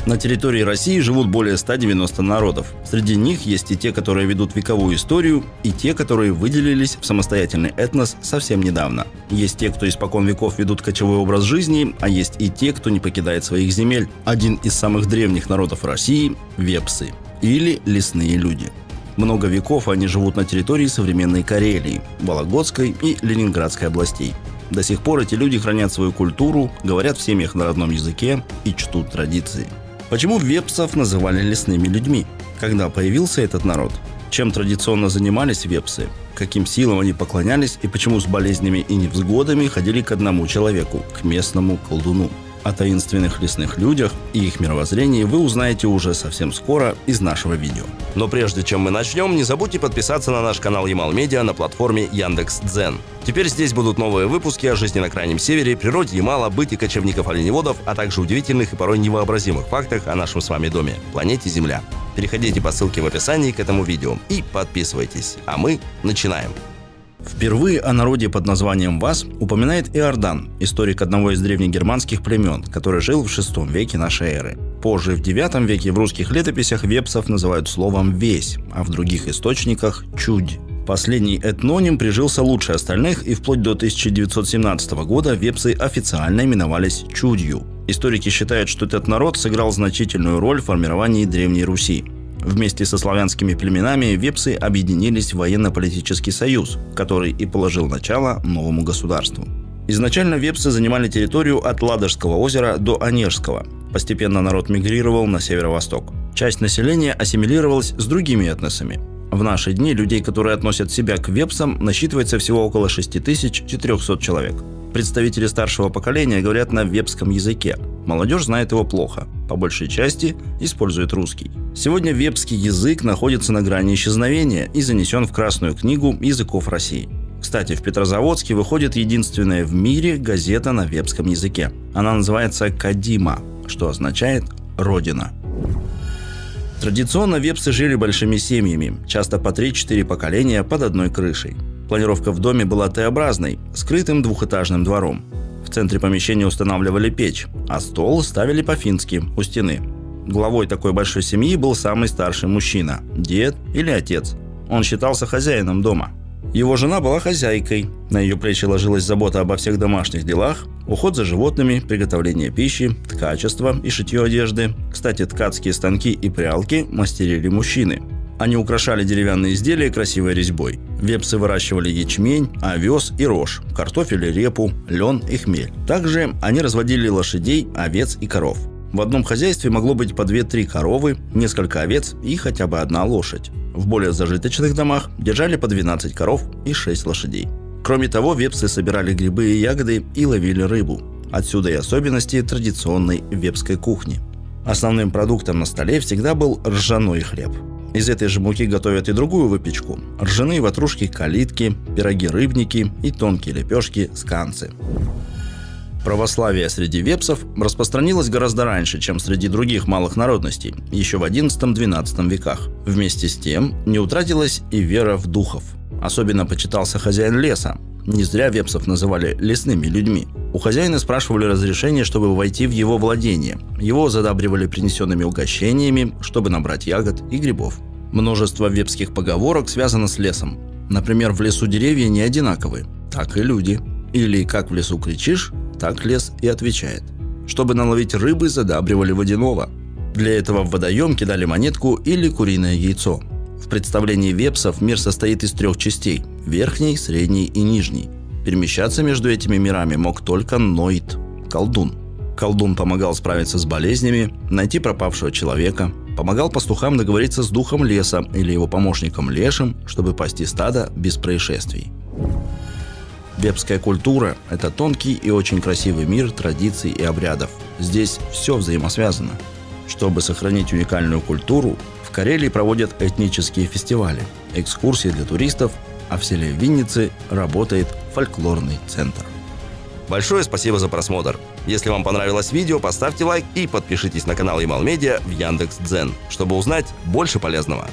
На территории России живут более 190 народов. Среди них есть и те, которые ведут вековую историю, и те, которые выделились в самостоятельный этнос совсем недавно. Есть те, кто испокон веков ведут кочевой образ жизни, а есть и те, кто не покидает своих земель. Один из самых древних народов России – вепсы, или лесные люди. Много веков они живут на территории современной Карелии, Вологодской и Ленинградской областей. До сих пор эти люди хранят свою культуру, говорят в семьях на родном языке и чтут традиции. Почему вепсов называли лесными людьми? Когда появился этот народ? Чем традиционно занимались вепсы? Каким силам они поклонялись и почему с болезнями и невзгодами ходили к одному человеку, к местному колдуну? О таинственных лесных людях и их мировоззрении вы узнаете уже совсем скоро из нашего видео. Но прежде чем мы начнем, не забудьте подписаться на наш канал Ямал-Медиа на платформе Яндекс.Дзен. Теперь здесь будут новые выпуски о жизни на Крайнем Севере, природе Ямала, быте кочевников-оленеводов, а также удивительных и порой невообразимых фактах о нашем с вами доме – планете Земля. Переходите по ссылке в описании к этому видео и подписывайтесь. А мы начинаем. Впервые о народе под названием Вас упоминает Иордан, историк одного из древнегерманских племен, который жил в VI веке нашей эры. Позже, в IX веке, в русских летописях вепсов называют словом «весь», а в других источниках – «чудь». Последний этноним прижился лучше остальных, и вплоть до 1917 года вепсы официально именовались «чудью». Историки считают, что этот народ сыграл значительную роль в формировании Древней Руси. Вместе со славянскими племенами вепсы объединились в военно-политический союз, который и положил начало новому государству. Изначально вепсы занимали территорию от Ладожского озера до Онежского. Постепенно народ мигрировал на северо-восток. Часть населения ассимилировалась с другими этносами. В наши дни людей, которые относят себя к вепсам, насчитывается всего около 6400 человек. Представители старшего поколения говорят на вепском языке. Молодежь знает его плохо, по большей части использует русский. Сегодня вепский язык находится на грани исчезновения и занесен в Красную книгу языков России. Кстати, в Петрозаводске выходит единственная в мире газета на вепском языке. Она называется «Кадима», что означает «Родина». Традиционно вепсы жили большими семьями, часто по 3-4 поколения под одной крышей. Планировка в доме была Т-образной, скрытым двухэтажным двором. В центре помещения устанавливали печь, а стол ставили по-фински, у стены. Главой такой большой семьи был самый старший мужчина – дед или отец. Он считался хозяином дома. Его жена была хозяйкой. На ее плечи ложилась забота обо всех домашних делах, уход за животными, приготовление пищи, ткачество и шитье одежды. Кстати, ткацкие станки и прялки мастерили мужчины. Они украшали деревянные изделия красивой резьбой. Вепсы выращивали ячмень, овес и рожь, картофель и репу, лен и хмель. Также они разводили лошадей, овец и коров. В одном хозяйстве могло быть по 2-3 коровы, несколько овец и хотя бы одна лошадь. В более зажиточных домах держали по 12 коров и 6 лошадей. Кроме того, вепсы собирали грибы и ягоды и ловили рыбу. Отсюда и особенности традиционной вепской кухни. Основным продуктом на столе всегда был ржаной хлеб. Из этой же муки готовят и другую выпечку – ржаные ватрушки-калитки, пироги-рыбники и тонкие лепешки-сканцы. Православие среди вепсов распространилось гораздо раньше, чем среди других малых народностей, еще в XI-XII веках. Вместе с тем не утратилась и вера в духов. Особенно почитался хозяин леса. Не зря вепсов называли лесными людьми. У хозяина спрашивали разрешение, чтобы войти в его владение. Его задабривали принесенными угощениями, чтобы набрать ягод и грибов. Множество вепских поговорок связано с лесом. Например, в лесу деревья не одинаковые, так и люди. Или как в лесу кричишь, так лес и отвечает. Чтобы наловить рыбы, задабривали водяного. Для этого в водоем кидали монетку или куриное яйцо. В представлении вепсов мир состоит из 3 частей – верхней, средней и нижней. Перемещаться между этими мирами мог только Ноид – колдун. Колдун помогал справиться с болезнями, найти пропавшего человека, помогал пастухам договориться с духом леса или его помощником лешим, чтобы пасти стадо без происшествий. Вепская культура – это тонкий и очень красивый мир традиций и обрядов. Здесь все взаимосвязано. Чтобы сохранить уникальную культуру, в Карелии проводят этнические фестивали, экскурсии для туристов, а в селе Винницы работает фольклорный центр. Большое спасибо за просмотр. Если вам понравилось видео, поставьте лайк и подпишитесь на канал Ямал-Медиа в Яндекс.Дзен, чтобы узнать больше полезного.